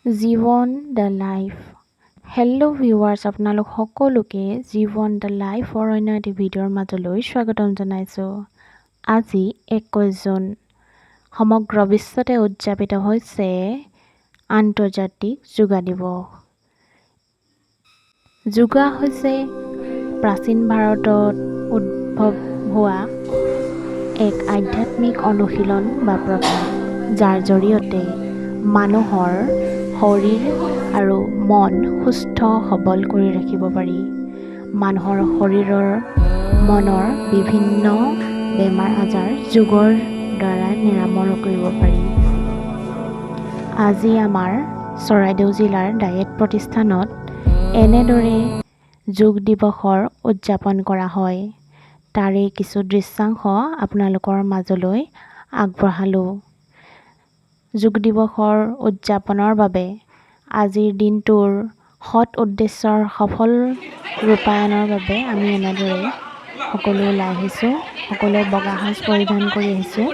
জীৱন the life. Hello' viewers, আপোনালোক সকলোকে জীৱন দ্য লাইফৰ অন্য এটি ভিডিঅ'ৰ মাজলৈ স্বাগতম জনাইছোঁ। আজি 21 জুন। সমগ্ৰ বিশ্বতে উদযাপিত হৈছে আন্তৰ্জাতিক যোগা দিৱস। যোগা হৈছে প্ৰাচীন ভাৰতত উদ্ভৱ হোৱা এক আধ্যাত্মিক অনুশীলন বা প্ৰথা, যাৰ জৰিয়তে মানুহৰ শৰীৰ আৰু মন সুস্থ সবল কৰি ৰাখিব পাৰি। মানুহৰ শৰীৰৰ মনৰ বিভিন্ন বেমাৰ আজাৰ যোগৰ দ্বাৰা নিৰাময় কৰিব পাৰি। আজি আমাৰ চৰাইদেউ জিলাৰ ডায়েট প্ৰতিষ্ঠানত এনেদৰে যোগ দিৱসৰ উদযাপন কৰা হয়। তাৰে কিছু দৃশ্যাংশ আপোনালোকৰ মাজলৈ আগবঢ়ালোঁ। যোগ দিৱসৰ উদযাপনৰ বাবে আজিৰ দিনটোৰ সৎ উদ্দেশ্যৰ সফল ৰূপায়ণৰ বাবে আমি এনেদৰে সকলো ওলাই আহিছোঁ। সকলোৱে বগা সাজ পৰিধান কৰি আহিছোঁ।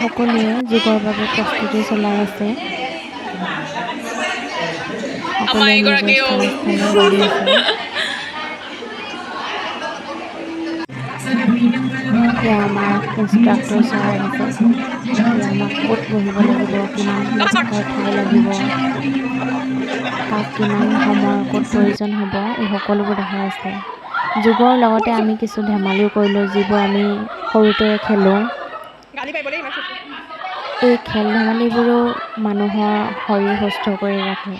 সকলোৱে যোগৰ বাবে প্ৰস্তুতি চলাই আছে। সকলোৱে নিজৰ স্থানে বহি আছে। এতিয়া আমাৰ ইনষ্ট্ৰাক্টৰ ছাৰ আহিছে। আমাক ক'ত বহিব লাগিব, কিমান ডোখৰ ঠাই লাগিব, কাক কিমান সময় ক'ত প্ৰয়োজন হ'ব, এই সকলোবোৰ দেখাই আছে। যোগৰ লগতে আমি কিছু ধেমালিও কৰিলোঁ, যিবোৰ আমি সৰুতে খেলোঁ। এই খেল ধেমালিবোৰেও মানুহৰ শৰীৰ সুস্থ কৰি ৰাখে।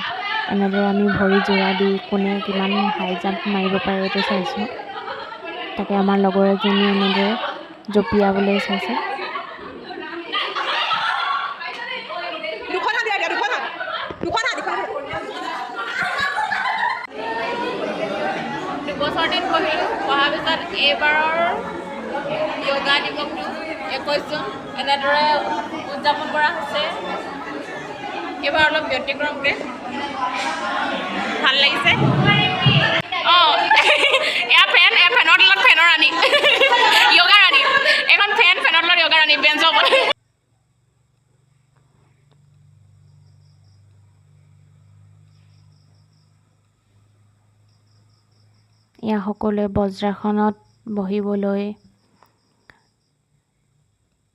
এনেদৰে আমি ভৰি জোৰা দি কোনে কিমান হাই জাম্প মাৰিব পাৰে এইটো চাইছোঁ। তাকে আমাৰ লগৰ এজনী এনেদৰে জঁপিয়াবলৈ চাইছে। দুবছৰ দিন পঢ়িলোঁ, পঢ়াৰ পিছত এইবাৰৰ য়োগা দিৱসটো 21 জুন এনেদৰে উদযাপন কৰা হৈছে। এইবাৰ অলপ ব্যতিক্ৰমকৈ ভাল লাগিছে। এয়া ফেন, ফেনৰ তলত ফেনৰ ৰাণী, য়োগা ৰাণী। এখন ফেনৰ তলত য়োগা ৰাণী, বেঞ্চৰ ওপৰত। এয়া সকলোৱে বজ্ৰাসনত বহিবলৈ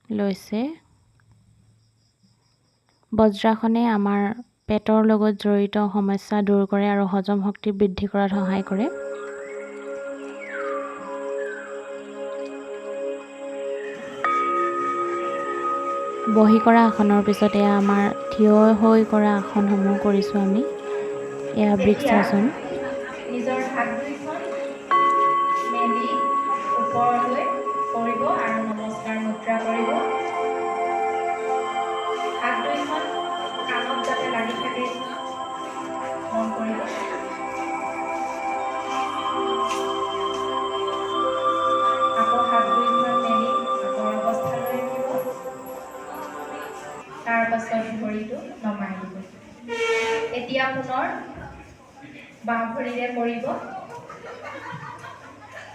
লৈছে। বজ্ৰাসনে আমাৰ পেটৰ লগত জড়িত সমস্যা দূৰ কৰে আৰু হজম শক্তি বৃদ্ধি কৰাত সহায় কৰে। বহি কৰা আসনৰ পিছত এয়া আমাৰ থিয় হৈ কৰা আসনসমূহ কৰিছোঁ আমি। এয়া বৃক্ষাসন। নিজৰ হাত দুইখন মেলি ওপৰলৈ কৰিব আৰু নমস্কাৰ মুদ্ৰা কৰিব। হাত দুইখন কাণত যাতে লাগি থাকে মন কৰিব। আকৌ হাত দুইখন মেলি আগৰ অৱস্থালৈ ৰাখিব। তাৰ পাছত ভৰিটো নমাই দিব। এতিয়া পুনৰ বাওঁ ভৰিৰে কৰিব।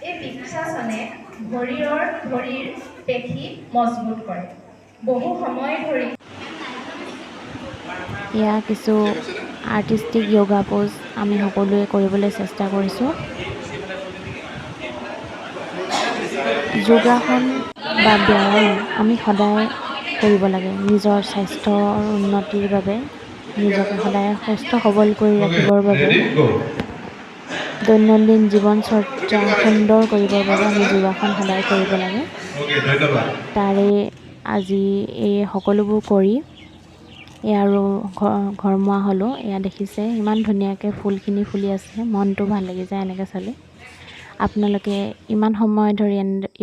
এই বৃক্ষাসনে ভৰিৰ পেশী মজবুত কৰে। বহু সময় ধৰি এয়া কিছু আৰ্টিষ্টিক য়োগা প'জ আমি সকলোৱে কৰিবলৈ চেষ্টা কৰিছোঁ। যোগাসন বা ব্যায়াম আমি সদায় কৰিব লাগে। নিজৰ স্বাস্থ্যৰ উন্নতিৰ বাবে, নিজকে সদায় সুস্থ সবল কৰি ৰাখিবৰ বাবে, দৈনন্দিন জীৱনচৰ্যা সুন্দৰ কৰিবৰ বাবে আমি যোগাসন সদায় কৰিব লাগে। তাৰে আজি এই সকলোবোৰ কৰি এয়া আৰু ঘৰমুৱা হ'লোঁ। এয়া দেখিছে ইমান ধুনীয়াকৈ ফুলখিনি ফুলি আছে, মনটো ভাল লাগি যায় এনেকৈ চালে। আপোনালোকে ইমান সময় ধৰি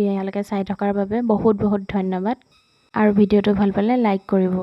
ইয়ালৈকে চাই থকাৰ বাবে বহুত বহুত ধন্যবাদ আৰু ভিডিঅ'টো ভাল পালে লাইক কৰিব।